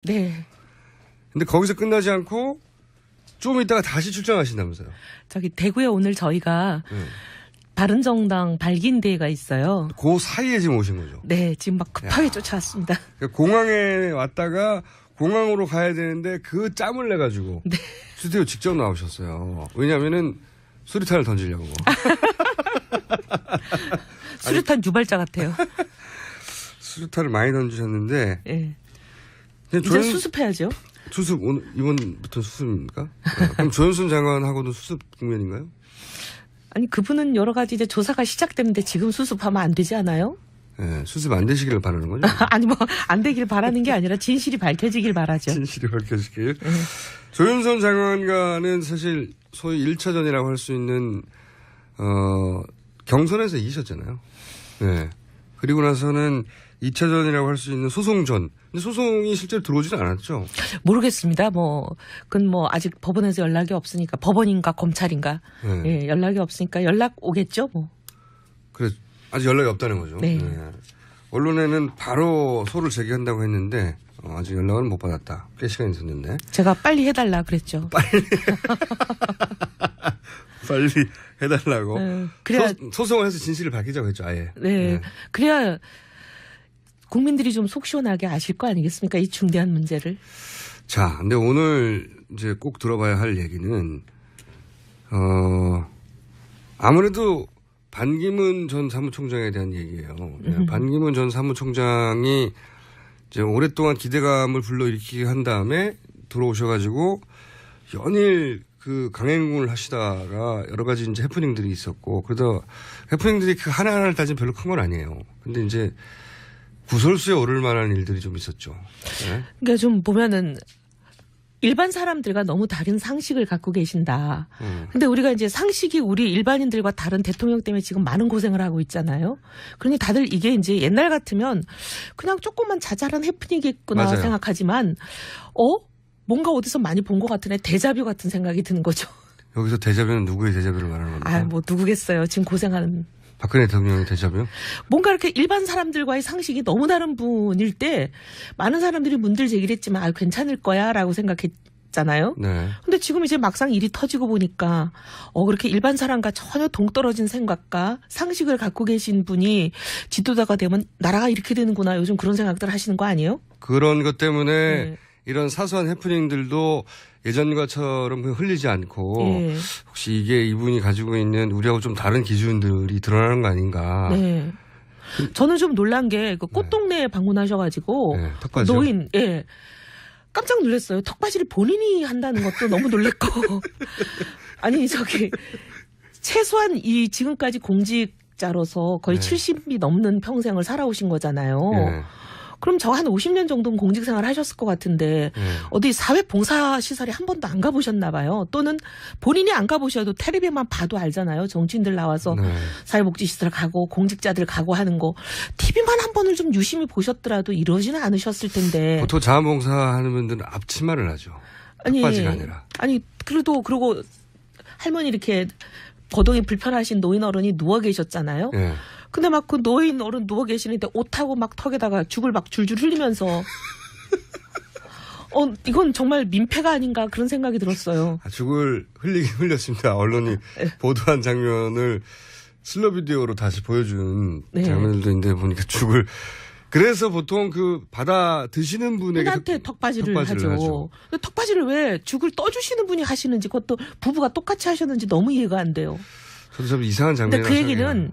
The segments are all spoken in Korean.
네. 근데 거기서 끝나지 않고 좀 있다가 다시 출장하신다면서요. 저기 대구에 오늘 저희가 바른정당 발기인대회가 있어요. 그 사이에 지금 오신 거죠? 네, 지금 막 급하게 쫓아왔습니다. 그러니까 공항에 왔다가 공항으로 가야 되는데 그 짬을 내가지고 네. 스튜디오 직접 나오셨어요. 왜냐면은 수류탄을 던지려고. 수류탄 유발자 같아요. 수류탄을 많이 던지셨는데. 네. 이제 수습해야죠. 수습, 오늘, 이번부터 수습입니까? 네. 그럼 조현순 장관하고도 수습 국면인가요? 아니, 그분은 여러 가지 이제 조사가 시작됐는데 지금 수습하면 안 되지 않아요? 네, 수습 안 되시기를 바라는 거죠? 아니, 뭐, 안 되길 바라는 게 아니라 진실이 밝혀지길 바라죠. 진실이 밝혀지길. 조현선 장관과는 사실 소위 1차전이라고 할 수 있는, 경선에서 이기셨잖아요. 네. 그리고 나서는 2차전이라고 할 수 있는 소송전. 근데 소송이 실제로 들어오지는 않았죠? 모르겠습니다. 그건 아직 법원에서 연락이 없으니까, 법원인가 검찰인가. 네. 예, 연락이 없으니까 연락 오겠죠, 뭐. 그래, 아직 연락이 없다는 거죠. 네. 네. 언론에는 바로 소를 제기한다고 했는데, 아직 연락은 못 받았다. 꽤 시간이 있었는데. 제가 빨리 해달라 그랬죠. 빨리 해달라고. 그래야 소송을 해서 진실을 밝히자고 했죠, 아예. 네. 네. 그래야 국민들이 좀 속 시원하게 아실 거 아니겠습니까? 이 중대한 문제를. 자, 근데 오늘 이제 꼭 들어봐야 할 얘기는, 아무래도 반기문 전 사무총장에 대한 얘기예요. 네, 반기문 전 사무총장이 이제 오랫동안 기대감을 불러일으키게 한 다음에 들어오셔가지고 연일 그 강행군을 하시다가 여러 가지 이제 해프닝들이 있었고, 그러다 해프닝들이 그 하나하나를 따지면 별로 큰 건 아니에요. 근데 이제 구설수에 오를 만한 일들이 좀 있었죠. 네? 그러니까 좀 보면은 일반 사람들과 너무 다른 상식을 갖고 계신다. 근데 우리가 이제 상식이 우리 일반인들과 다른 대통령 때문에 지금 많은 고생을 하고 있잖아요. 그러니 다들 이게 이제 옛날 같으면 그냥 조금만 자잘한 해프닝이겠구나 맞아요. 생각하지만, 뭔가 어디서 많이 본 것 같은 데자뷰 같은 생각이 드는 거죠. 여기서 데자뷰는 누구의 데자뷰를 말하는 겁니까? 누구겠어요. 지금 고생하는. 박근혜 대통령의 데자뷰? 뭔가 이렇게 일반 사람들과의 상식이 너무 다른 분일 때 많은 사람들이 문들 제기를 했지만 괜찮을 거야 라고 생각했잖아요. 네. 근데 지금 이제 막상 일이 터지고 보니까 그렇게 일반 사람과 전혀 동떨어진 생각과 상식을 갖고 계신 분이 지도자가 되면 나라가 이렇게 되는구나. 요즘 그런 생각들 하시는 거 아니에요? 그런 것 때문에 네. 이런 사소한 해프닝들도 예전과처럼 그냥 흘리지 않고 네. 혹시 이게 이분이 가지고 있는 우리하고 좀 다른 기준들이 드러나는 거 아닌가. 네. 저는 좀 놀란 게 그 꽃동네에 방문하셔가지고 네, 턱받이요? 노인, 깜짝 놀랐어요. 턱받이를 본인이 한다는 것도 너무 놀랬고. 아니, 최소한 이 지금까지 공직자로서 거의 70이 넘는 평생을 살아오신 거잖아요. 네. 그럼 저 한 50년 정도는 공직생활 하셨을 것 같은데 어디 사회봉사시설에 한 번도 안 가보셨나 봐요. 또는 본인이 안 가보셔도 텔레비만 봐도 알잖아요. 정치인들 나와서 사회복지시설 가고 공직자들 가고 하는 거. TV만 한 번을 좀 유심히 보셨더라도 이러지는 않으셨을 텐데. 보통 자원봉사 하는 분들은 앞치마를 하죠. 턱받이가 아니라. 아니, 그리고 할머니 이렇게 거동이 불편하신 노인 어른이 누워 계셨잖아요. 네. 근데 막 그 노인 어른 누워 계시는데 옷하고 막 턱에다가 죽을 막 줄줄 흘리면서 이건 정말 민폐가 아닌가 그런 생각이 들었어요. 죽을 흘리긴 흘렸습니다. 언론이 보도한 장면을 슬로 비디오로 다시 보여준 장면들도 있는데 보니까 죽을. 그래서 보통 받아 드시는 분에게 분한테 턱받이를 하죠. 근데 턱받이를 왜 죽을 떠주시는 분이 하시는지, 그것도 부부가 똑같이 하셨는지 너무 이해가 안 돼요. 저도 참 이상한 장면이라서. 근데 그 얘기는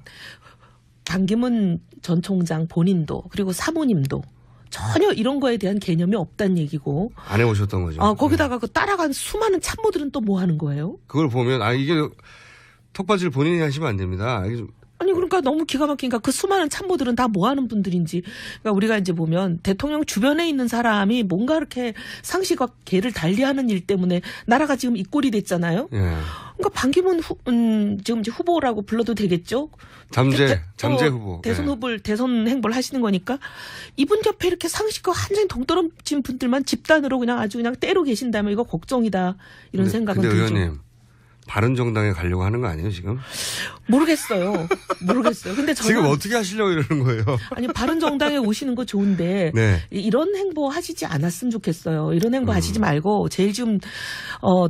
반기문 전 총장 본인도 그리고 사모님도 전혀 이런 거에 대한 개념이 없다는 얘기고. 안 해오셨던 거죠. 거기다가 그 따라간 수많은 참모들은 또 뭐 하는 거예요? 그걸 보면 이게 턱받이를 본인이 하시면 안 됩니다. 아니, 그러니까 너무 기가 막히니까 그 수많은 참모들은 다 뭐 하는 분들인지. 그러니까 우리가 이제 보면 대통령 주변에 있는 사람이 뭔가 이렇게 상식과 개를 달리하는 일 때문에 나라가 지금 이 꼴이 됐잖아요. 예. 그러니까 반기문 지금 이제 후보라고 불러도 되겠죠? 잠재 후보. 대선 행보를 하시는 거니까 이분 옆에 이렇게 상식과 완전히 동떨어진 분들만 집단으로 그냥 아주 그냥 때로 계신다면 이거 걱정이다. 이런 생각은 근데 들죠. 의원님, 바른정당에 가려고 하는 거 아니에요 지금? 모르겠어요. 근데 저는 지금 어떻게 하시려고 이러는 거예요? 아니 바른정당에 오시는 거 좋은데 네. 이런 행보 하시지 않았으면 좋겠어요. 이런 행보 하시지 말고 제일 지금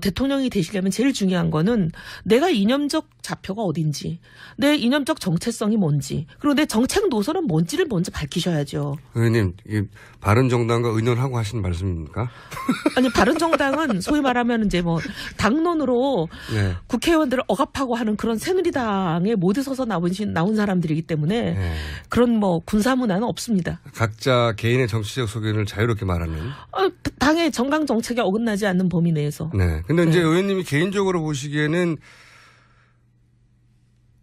대통령이 되시려면 제일 중요한 거는 내가 이념적 좌표가 어딘지, 내 이념적 정체성이 뭔지, 그리고 내 정책 노선은 뭔지를 먼저 밝히셔야죠. 의원님, 바른정당과 의논하고 하신 말씀입니까? 아니 바른정당은 소위 말하면 이제 뭐 당론으로 네. 국회의원들을 억압하고 하는 그런 새누리당에 모두 서서 나온 사람들이기 때문에 네. 그런 뭐 군사 문화는 없습니다. 각자 개인의 정치적 소견을 자유롭게 말하는. 당의 정강 정책에 어긋나지 않는 범위 내에서. 네. 근데 이제 의원님이 개인적으로 보시기에는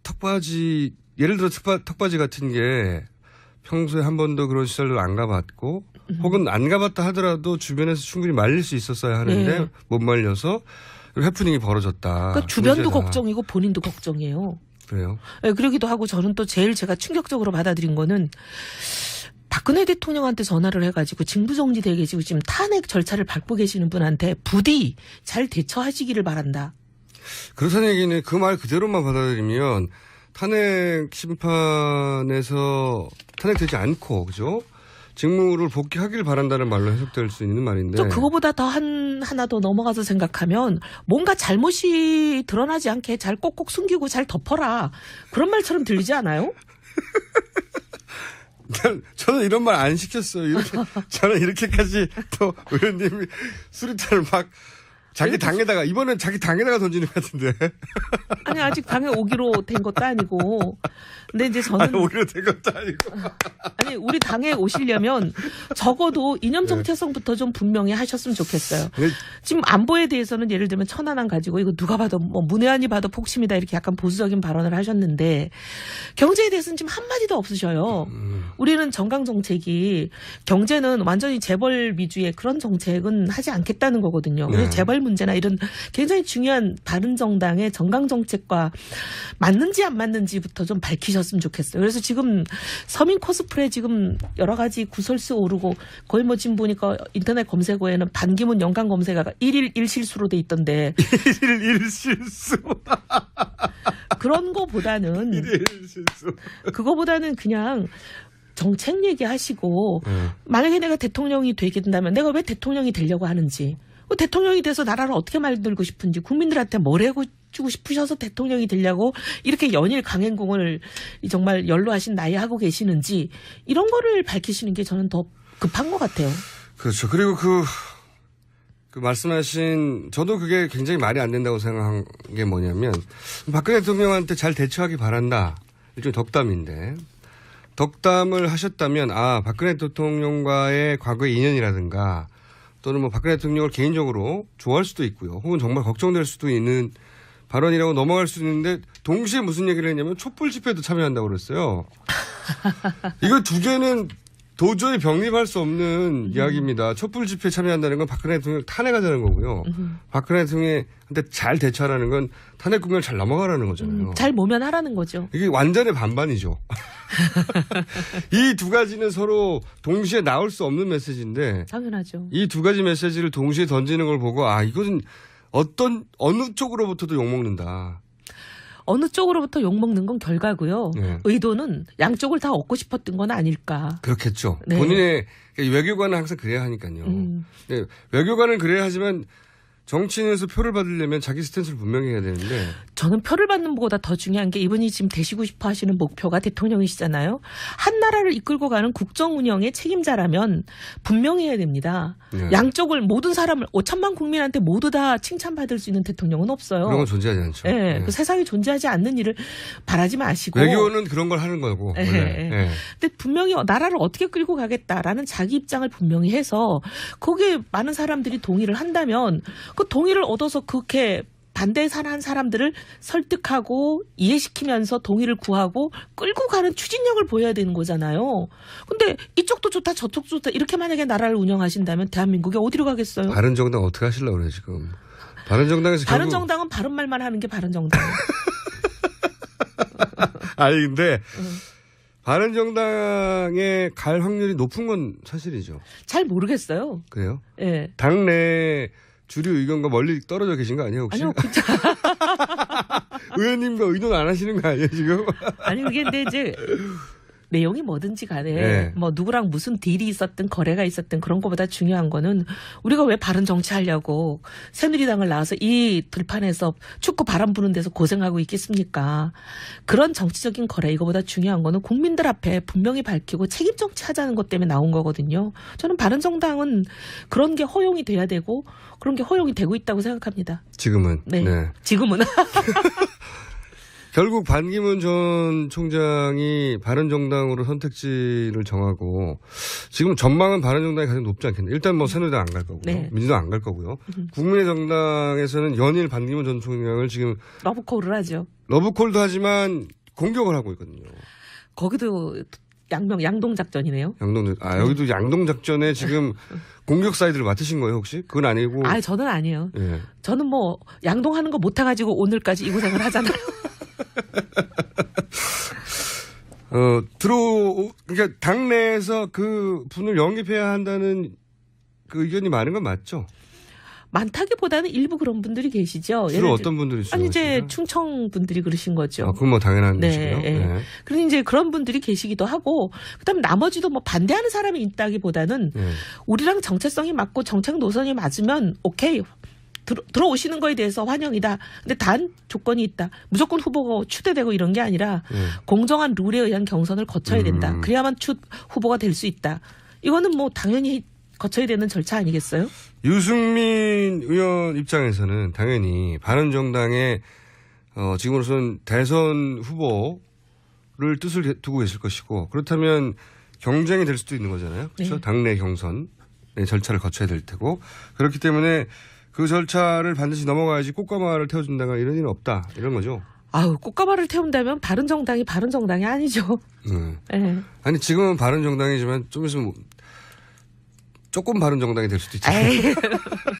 턱받이, 예를 들어 턱받이 같은 게 평소에 한 번도 그런 시설을 안 가봤고 혹은 안 가봤다 하더라도 주변에서 충분히 말릴 수 있었어야 하는데 네. 못 말려서 해프닝이 벌어졌다. 그러니까 주변도 문제다. 걱정이고 본인도 걱정이에요. 그래요? 네, 그러기도 하고 저는 또 제일 제가 충격적으로 받아들인 거는 박근혜 대통령한테 전화를 해가지고 징부정지되게 계시고 지금 탄핵 절차를 밟고 계시는 분한테 부디 잘 대처하시기를 바란다. 그렇다는 얘기는 그 말 그대로만 받아들이면 탄핵 심판에서 탄핵되지 않고 그죠? 직무를 복귀하길 바란다는 말로 해석될 수 있는 말인데. 또 그거보다 더 하나 더 넘어가서 생각하면 뭔가 잘못이 드러나지 않게 잘 꼭꼭 숨기고 잘 덮어라. 그런 말처럼 들리지 않아요? 저는 이런 말 안 시켰어요. 저는 이렇게까지 또 의원님이 수리탄을 막 자기 당에다가 이번엔 자기 당에다가 던지는 것 같은데. 아니 아직 당에 오기로 된 것도 아니고. 근데 이제 저는 오기로 된 것도 아니고. 아니 우리 당에 오시려면 적어도 이념 정체성부터 좀 분명히 하셨으면 좋겠어요. 네. 지금 안보에 대해서는 예를 들면 천안함 가지고 이거 누가 봐도 뭐 문외한이 봐도 폭심이다 이렇게 약간 보수적인 발언을 하셨는데 경제에 대해서는 지금 한마디도 없으셔요. 우리는 정강 정책이 경제는 완전히 재벌 위주의 그런 정책은 하지 않겠다는 거거든요. 네. 그래서 재벌 문제나 이런 굉장히 중요한 바른정당의 정강 정책과 맞는지 안 맞는지부터 좀 밝히셨으면 좋겠어요. 그래서 지금 서민 코스프레 지금 여러 가지 구설수 오르고 거의 뭐 지금 보니까 인터넷 검색어에는 반기문 연관 검색어가 1일 1실수로 돼 있던데 1일 1실수. 그런 거보다는 1일 1실수. 그거보다는 그냥 정책 얘기하시고 만약에 내가 대통령이 되게 된다면 내가 왜 대통령이 되려고 하는지 대통령이 돼서 나라를 어떻게 만들고 싶은지 국민들한테 뭘 해주고 싶으셔서 대통령이 되려고 이렇게 연일 강행군을 정말 연로하신 나이에 하고 계시는지 이런 거를 밝히시는 게 저는 더 급한 것 같아요. 그렇죠. 그리고 그 말씀하신 저도 그게 굉장히 말이 안 된다고 생각한 게 뭐냐면 박근혜 대통령한테 잘 대처하기 바란다. 일종의 덕담인데 덕담을 하셨다면 박근혜 대통령과의 과거의 인연이라든가 또는 뭐 박근혜 대통령을 개인적으로 좋아할 수도 있고요. 혹은 정말 걱정될 수도 있는 발언이라고 넘어갈 수 있는데 동시에 무슨 얘기를 했냐면 촛불 집회도 참여한다고 그랬어요. 이거 두 개는 도저히 병립할 수 없는 이야기입니다. 촛불 집회에 참여한다는 건 박근혜 대통령 탄핵하자는 거고요. 박근혜 대통령한테 잘 대처하라는 건 탄핵 국면을 잘 넘어가라는 거잖아요. 잘 모면하라는 거죠. 이게 완전히 반반이죠. 이 두 가지는 서로 동시에 나올 수 없는 메시지인데 당연하죠. 이 두 가지 메시지를 동시에 던지는 걸 보고 이것은 어느 쪽으로부터도 욕먹는다. 어느 쪽으로부터 욕먹는 건 결과고요. 네. 의도는 양쪽을 다 얻고 싶었던 건 아닐까. 그렇겠죠. 네. 본인의 외교관은 항상 그래야 하니까요. 네, 외교관은 그래야 하지만 정치인에서 표를 받으려면 자기 스탠스를 분명히 해야 되는데. 저는 표를 받는 것보다 더 중요한 게 이분이 지금 되시고 싶어 하시는 목표가 대통령이시잖아요. 한 나라를 이끌고 가는 국정 운영의 책임자라면 분명히 해야 됩니다. 네. 양쪽을 모든 사람을 5천만 국민한테 모두 다 칭찬받을 수 있는 대통령은 없어요. 그런 건 존재하지 않죠. 네. 네. 그 세상에 존재하지 않는 일을 바라지 마시고. 외교는 그런 걸 하는 거고. 네. 원래. 네. 근데 분명히 나라를 어떻게 끌고 가겠다라는 자기 입장을 분명히 해서 거기에 많은 사람들이 동의를 한다면 그 동의를 얻어서 그렇게 반대에 한 사람들을 설득하고 이해시키면서 동의를 구하고 끌고 가는 추진력을 보여야 되는 거잖아요. 근데 이쪽도 좋다 저쪽도 좋다 이렇게 만약에 나라를 운영하신다면 대한민국이 어디로 가겠어요? 바른정당 어떻게 하시려고 그래요 지금. 바른정당에서 바른정당은 바른 말만 하는 게 바른정당이에요. 아니 근데 바른정당에 갈 확률이 높은 건 사실이죠. 잘 모르겠어요. 그래요? 예. 당내 주류 의견과 멀리 떨어져 계신 거 아니에요 혹시? 아니요, 그죠. 의원님과 의논 안 하시는 거 아니에요 지금? 아니 그게 근데 이제 내용이 뭐든지 간에 네. 뭐 누구랑 무슨 딜이 있었든 거래가 있었든 그런 것보다 중요한 거는 우리가 왜 바른 정치하려고 새누리당을 나와서 이 들판에서 축구 바람 부는 데서 고생하고 있겠습니까? 그런 정치적인 거래 이거보다 중요한 거는 국민들 앞에 분명히 밝히고 책임 정치하자는 것 때문에 나온 거거든요. 저는 바른정당은 그런 게 허용이 돼야 되고 그런 게 허용이 되고 있다고 생각합니다. 지금은. 네. 네. 지금은. 결국 반기문 전 총장이 바른정당으로 선택지를 정하고 지금 전망은 바른정당이 가장 높지 않겠네요. 일단 뭐 새누리당 안 갈 거고요. 네. 민주당 안 갈 거고요. 국민의 정당에서는 연일 반기문 전 총장을 지금 러브콜을 하죠. 러브콜도 하지만 공격을 하고 있거든요. 거기도 양동작전이네요. 여기도 양동작전에 지금 공격 사이드를 맡으신 거예요, 혹시? 그건 아니고. 아, 저는 아니에요. 예. 저는 뭐 양동하는 거 못해가지고 오늘까지 이 고생을 하잖아요. 그러니까 당내에서 그 분을 영입해야 한다는 그 의견이 많은 건 맞죠? 많다기보다는 일부 그런 분들이 계시죠. 주로 어떤 분들이 있어요? 아니 이제 충청 분들이 그러신 거죠. 그건 뭐 당연한 네, 것이고요. 네. 네. 그리고 이제 그런 분들이 계시기도 하고, 그다음에 나머지도 뭐 반대하는 사람이 있다기보다는 네. 우리랑 정체성이 맞고 정책 노선이 맞으면 오케이. 들어오시는 거에 대해서 환영이다. 근데 단 조건이 있다. 무조건 후보가 추대되고 이런 게 아니라 공정한 룰에 의한 경선을 거쳐야 된다. 그래야만 후보가 될 수 있다. 이거는 뭐 당연히 거쳐야 되는 절차 아니겠어요? 유승민 의원 입장에서는 당연히 바른정당의 지금으로서는 대선 후보를 뜻을 두고 계실 것이고 그렇다면 경쟁이 될 수도 있는 거잖아요. 그렇죠? 네. 당내 경선의 절차를 거쳐야 될 테고 그렇기 때문에 그 절차를 반드시 넘어가야지 꽃가마를 태워준다가 이런 일은 없다. 이런 거죠. 아우, 꽃가마를 태운다면 바른정당이 아니죠. 네. 아니 지금은 바른정당이지만 좀 있으면 조금 바른정당이 될 수도 있잖아요.